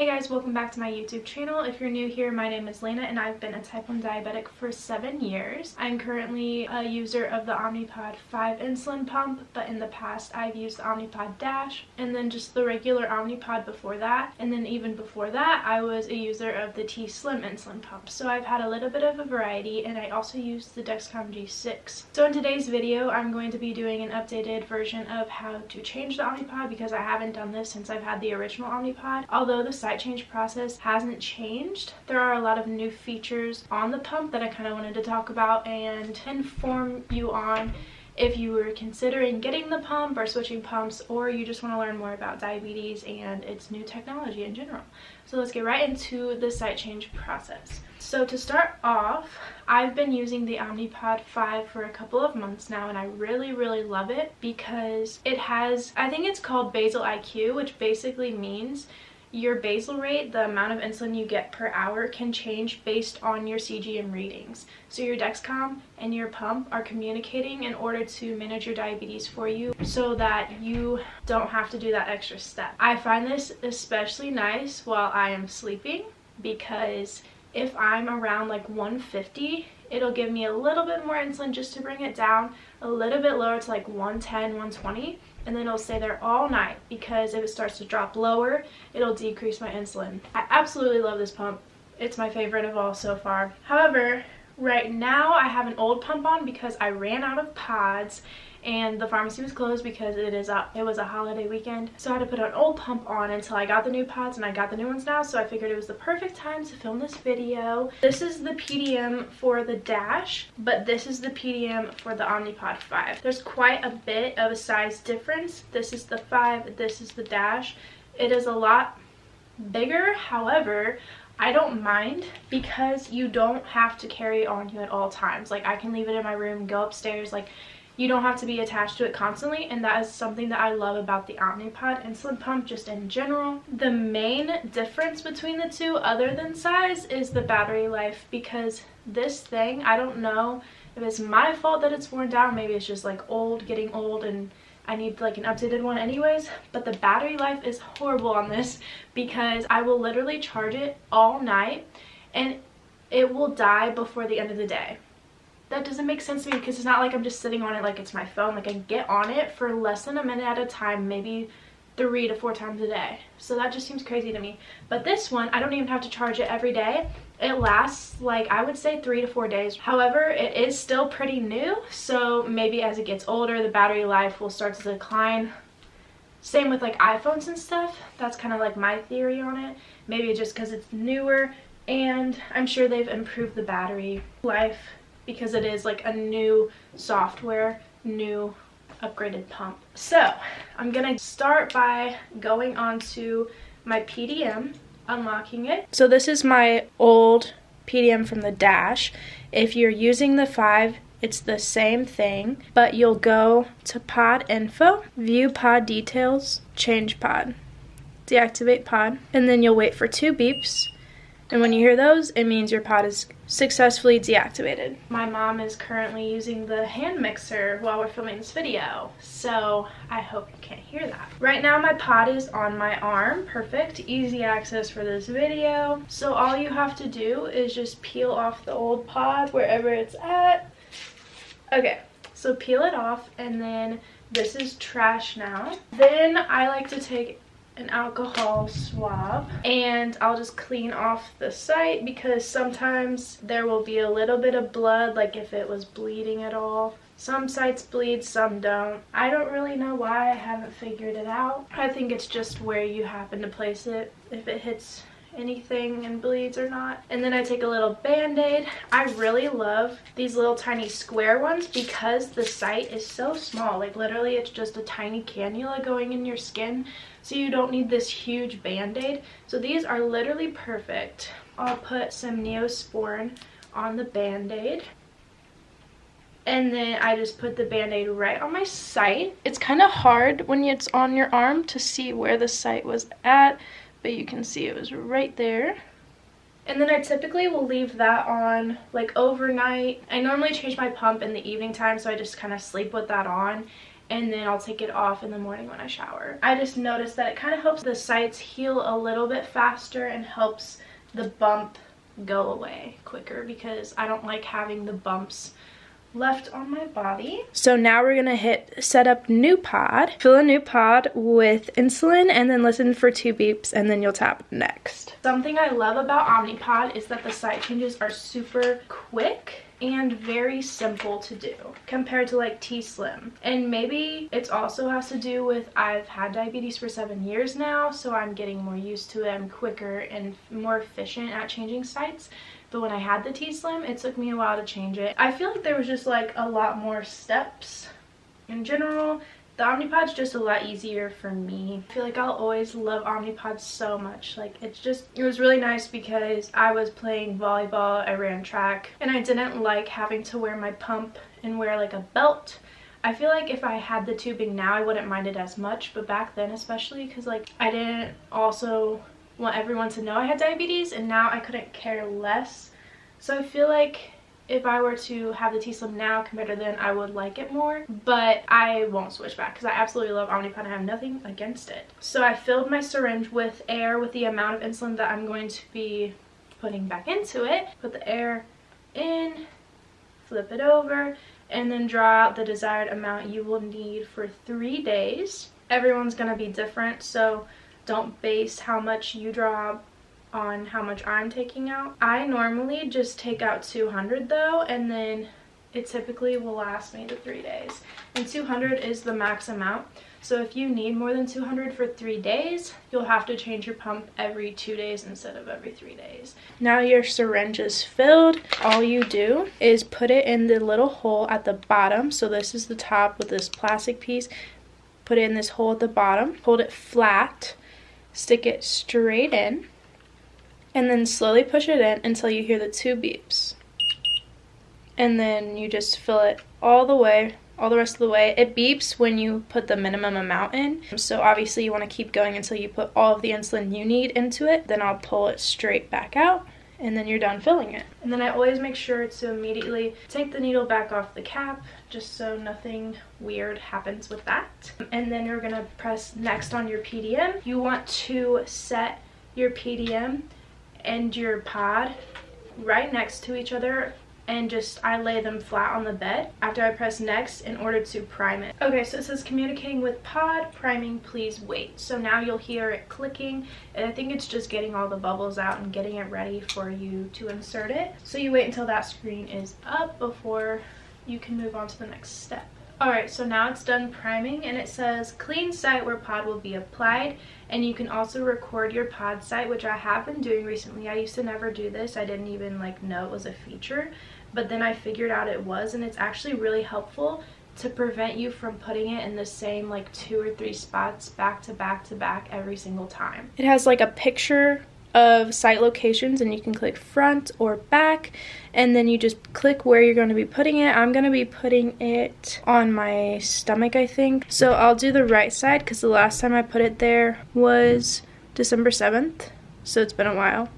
Hey guys, welcome back to my YouTube channel. If you're new here, my name is Laina and I've been a type 1 diabetic for 7 years. I'm currently a user of the Omnipod 5 insulin pump, but in the past I've used the Omnipod Dash and then just the regular Omnipod before that. And then even before that, I was a user of the T-Slim insulin pump. So I've had a little bit of a variety, and I also used the Dexcom G6. So in today's video, I'm going to be doing an updated version of how to change the Omnipod because I haven't done this since I've had the original Omnipod. Although the site change process hasn't changed, there are a lot of new features on the pump that I kind of wanted to talk about and inform you on if you were considering getting the pump or switching pumps, or you just want to learn more about diabetes and its new technology in general. So let's get right into the site change process. So to start off, I've been using the Omnipod 5 for a couple of months now, and I really love it because it has, I think it's called basal IQ, which basically means your basal rate, the amount of insulin you get per hour, can change based on your CGM readings. So your Dexcom and your pump are communicating in order to manage your diabetes for you so that you don't have to do that extra step. I find this especially nice while I am sleeping because if I'm around like 150, it'll give me a little bit more insulin just to bring it down a little bit lower to like 110, 120, and then it'll stay there all night because if it starts to drop lower, it'll decrease my insulin. I absolutely love this pump. It's my favorite of all so far. However, right now I have an old pump on because I ran out of pods and the pharmacy was closed because it was a holiday weekend. So I had to put an old pump on until I got the new pods, and I got the new ones now, so I figured it was the perfect time to film this video. This is the PDM for the Dash, but this is the PDM for the Omnipod 5. There's quite a bit of a size difference. This is the 5, this is the Dash. It is a lot bigger, however, I don't mind because you don't have to carry it on you at all times. Like, I can leave it in my room, go upstairs, like, you don't have to be attached to it constantly, and that is something that I love about the Omnipod insulin pump just in general. The main difference between the two, other than size, is the battery life, because this thing, I don't know if it's my fault that it's worn down, maybe it's just like getting old and I need like an updated one anyways, but the battery life is horrible on this because I will literally charge it all night and it will die before the end of the day. That doesn't make sense to me because it's not like I'm just sitting on it like it's my phone. Like, I get on it for less than a minute at a time, maybe 3 to 4 times a day. So that just seems crazy to me. But this one, I don't even have to charge it every day. It lasts like, I would say 3 to 4 days. However, it is still pretty new, so maybe as it gets older, the battery life will start to decline. Same with like iPhones and stuff. That's kind of like my theory on it. Maybe just because it's newer, and I'm sure they've improved the battery life because it is like a new software, new upgraded pump. So I'm gonna start by going on to my PDM, unlocking it. So this is my old PDM from the Dash. If you're using the 5, it's the same thing, but you'll go to pod info, view pod details, change pod, deactivate pod, and then you'll wait for 2 beeps. And when you hear those, it means your pod is successfully deactivated. My mom is currently using the hand mixer while we're filming this video, so I hope you can't hear that. Right now my pod is on my arm. Perfect, easy access for this video. So all you have to do is just peel off the old pod wherever it's at. Okay, so peel it off, and then this is trash now. Then I like to take an alcohol swab and I'll just clean off the site because sometimes there will be a little bit of blood, like if it was bleeding at all. Some sites bleed, some don't. I don't really know why. I haven't figured it out. I think it's just where you happen to place it, if it hits anything and bleeds or not. And then I take a little band-aid. I really love these little tiny square ones because the site is so small. Like, literally it's just a tiny cannula going in your skin, so you don't need this huge band-aid. So these are literally perfect. I'll put some Neosporin on the band-aid, and then I just put the band-aid right on my site. It's kind of hard when it's on your arm to see where the site was at, but you can see it was right there. And then I typically will leave that on like overnight. I normally change my pump in the evening time, so I just kind of sleep with that on. and then I'll take it off in the morning when I shower. I just noticed that it kind of helps the sites heal a little bit faster and helps the bump go away quicker, because I don't like having the bumps left on my body. So now we're gonna hit set up new pod, fill a new pod with insulin, and then listen for 2 beeps, and then you'll tap next. Something I love about Omnipod is that the site changes are super quick and very simple to do compared to like T-Slim. And maybe it also has to do with I've had diabetes for 7 years now, so I'm getting more used to it. I'm quicker and more efficient at changing sites. But when I had the T-Slim, it took me a while to change it. I feel like there was just like a lot more steps in general. The Omnipod's just a lot easier for me. I feel like I'll always love Omnipod so much. Like it was really nice because I was playing volleyball, I ran track, and I didn't like having to wear my pump and wear like a belt. I feel like if I had the tubing now, I wouldn't mind it as much, but back then especially, because like I didn't also want everyone to know I had diabetes, and now I couldn't care less. So I feel like if I were to have the T-Slim now compared to then, I would like it more, but I won't switch back because I absolutely love Omnipod. I have nothing against it. So I filled my syringe with air with the amount of insulin that I'm going to be putting back into it. Put the air in, flip it over, and then draw out the desired amount you will need for 3 days. Everyone's gonna be different, so don't base how much you draw on how much I'm taking out. I normally just take out 200 though, and then it typically will last me the 3 days. And 200 is the max amount. So if you need more than 200 for 3 days, you'll have to change your pump every 2 days instead of every 3 days. Now your syringe is filled. All you do is put it in the little hole at the bottom. So this is the top with this plastic piece. Put it in this hole at the bottom. Hold it flat. Stick it straight in. And then slowly push it in until you hear the 2 beeps. And then you just fill it all the way, all the rest of the way. It beeps when you put the minimum amount in. So obviously you want to keep going until you put all of the insulin you need into it. Then I'll pull it straight back out, and then you're done filling it. And then I always make sure to immediately take the needle back off the cap, just so nothing weird happens with that. And then you're gonna press next on your PDM. You want to set your PDM and your pod right next to each other, and I lay them flat on the bed after I press next in order to prime it. Okay, so it says communicating with pod, priming, please wait. So now you'll hear it clicking, and I think it's just getting all the bubbles out and getting it ready for you to insert it. So you wait until that screen is up before you can move on to the next step. Alright, so now it's done priming, and it says clean site where pod will be applied, and you can also record your pod site, which I have been doing recently. I used to never do this. I didn't even know it was a feature, but then I figured out it was, and it's actually really helpful to prevent you from putting it in the same 2 or 3 spots back to back to back every single time. It has a picture of site locations, and you can click front or back, and then you just click where you're going to be putting it. I'm going to be putting it on my stomach, I think. So I'll do the right side because the last time I put it there was December 7th, so it's been a while.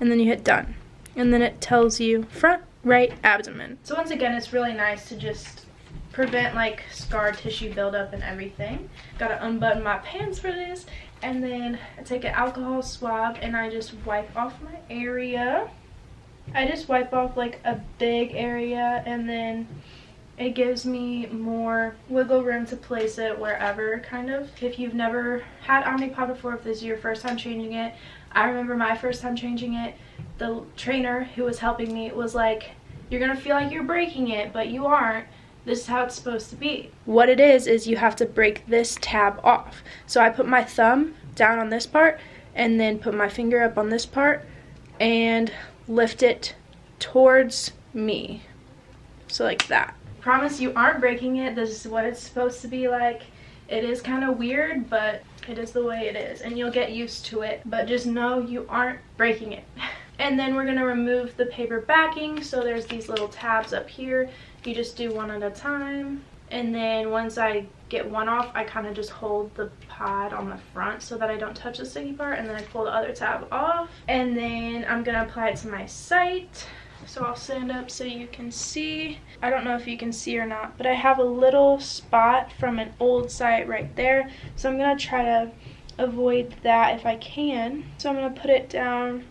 And then you hit done, and then it tells you front, right, abdomen. So once again, it's really nice to just prevent scar tissue buildup and everything. Gotta unbutton my pants for this. And then I take an alcohol swab and I just wipe off my area. I just wipe off a big area, and then it gives me more wiggle room to place it wherever, kind of. If you've never had Omnipod before, if this is your first time changing it, I remember my first time changing it, the trainer who was helping me was like, you're gonna feel like you're breaking it, but you aren't. This is how it's supposed to be. What it is you have to break this tab off. So I put my thumb down on this part, and then put my finger up on this part, and lift it towards me. So like that. Promise you aren't breaking it. This is what it's supposed to be like. It is kind of weird, but it is the way it is, and you'll get used to it. But just know you aren't breaking it. And then we're gonna remove the paper backing. So there's these little tabs up here. You just do one at a time, and then once I get one off, I kind of just hold the pod on the front so that I don't touch the sticky part, and then I pull the other tab off, and then I'm gonna apply it to my site. So I'll stand up so you can see. I don't know if you can see or not, but I have a little spot from an old site right there. So I'm gonna try to avoid that if I can. So I'm gonna put it down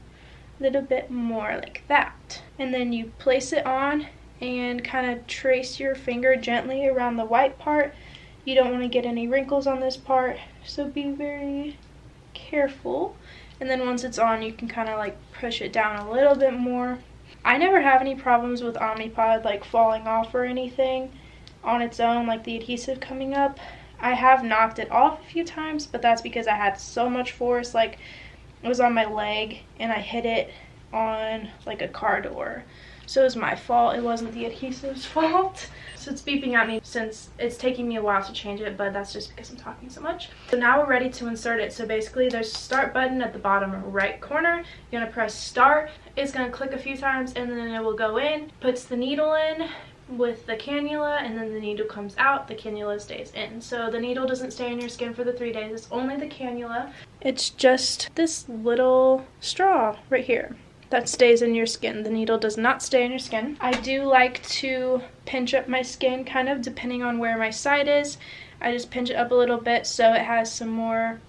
a little bit more like that. And then you place it on and kind of trace your finger gently around the white part. You don't want to get any wrinkles on this part, so be very careful. And then once it's on, you can kind of like push it down a little bit more. I never have any problems with Omnipod like falling off or anything on its own, like the adhesive coming up. I have knocked it off a few times, but that's because I had so much force. Like, it was on my leg and I hit it on like a car door. So it was my fault, it wasn't the adhesive's fault. So it's beeping at me since it's taking me a while to change it, but that's just because I'm talking so much. So now we're ready to insert it. So basically there's a start button at the bottom right corner. You're gonna press start. It's gonna click a few times and then it will go in, puts the needle in with the cannula, and then the needle comes out, the cannula stays in. So the needle doesn't stay in your skin for the 3 days, it's only the cannula. It's just this little straw right here that stays in your skin. The needle does not stay in your skin. I do like to pinch up my skin kind of depending on where my site is. I just pinch it up a little bit so it has some more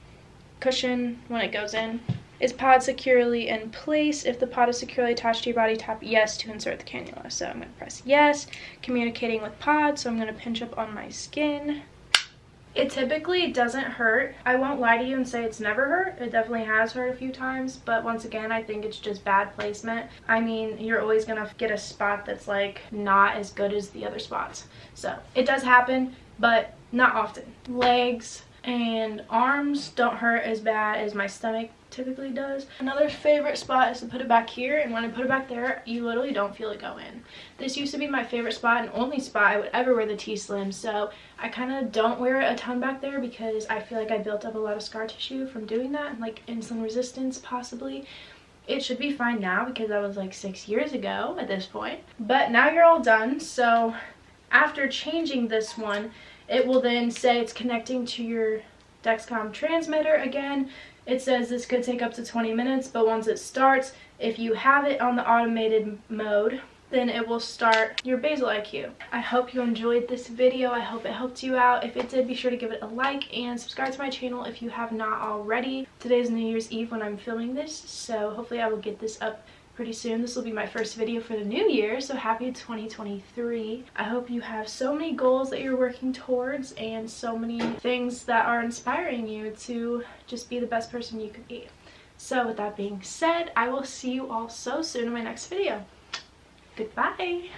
cushion when it goes in. Is pod securely in place? If the pod is securely attached to your body, tap yes to insert the cannula. So I'm going to press yes, communicating with pod, so I'm going to pinch up on my skin. It typically doesn't hurt. I won't lie to you and say it's never hurt. It definitely has hurt a few times, but once again, I think it's just bad placement. I mean, you're always gonna get a spot that's like not as good as the other spots. So it does happen, but not often. Legs and arms don't hurt as bad as my stomach typically does. Another favorite spot is to put it back here, and when I put it back there, you literally don't feel it go in. This used to be my favorite spot and only spot I would ever wear the T-Slim, so I kind of don't wear it a ton back there because I feel like I built up a lot of scar tissue from doing that, like insulin resistance possibly. It should be fine now because that was like 6 years ago at this point. But now you're all done, so after changing this one, it will then say it's connecting to your Dexcom transmitter again. It says this could take up to 20 minutes, but once it starts, if you have it on the automated mode, then it will start your basal IQ. I hope you enjoyed this video. I hope it helped you out. If it did, be sure to give it a like and subscribe to my channel if you have not already. Today is New Year's Eve when I'm filming this, so hopefully I will get this up pretty soon. This will be my first video for the new year, so happy 2023. I hope you have so many goals that you're working towards and so many things that are inspiring you to just be the best person you could be. So with that being said, I will see you all so soon in my next video. Goodbye!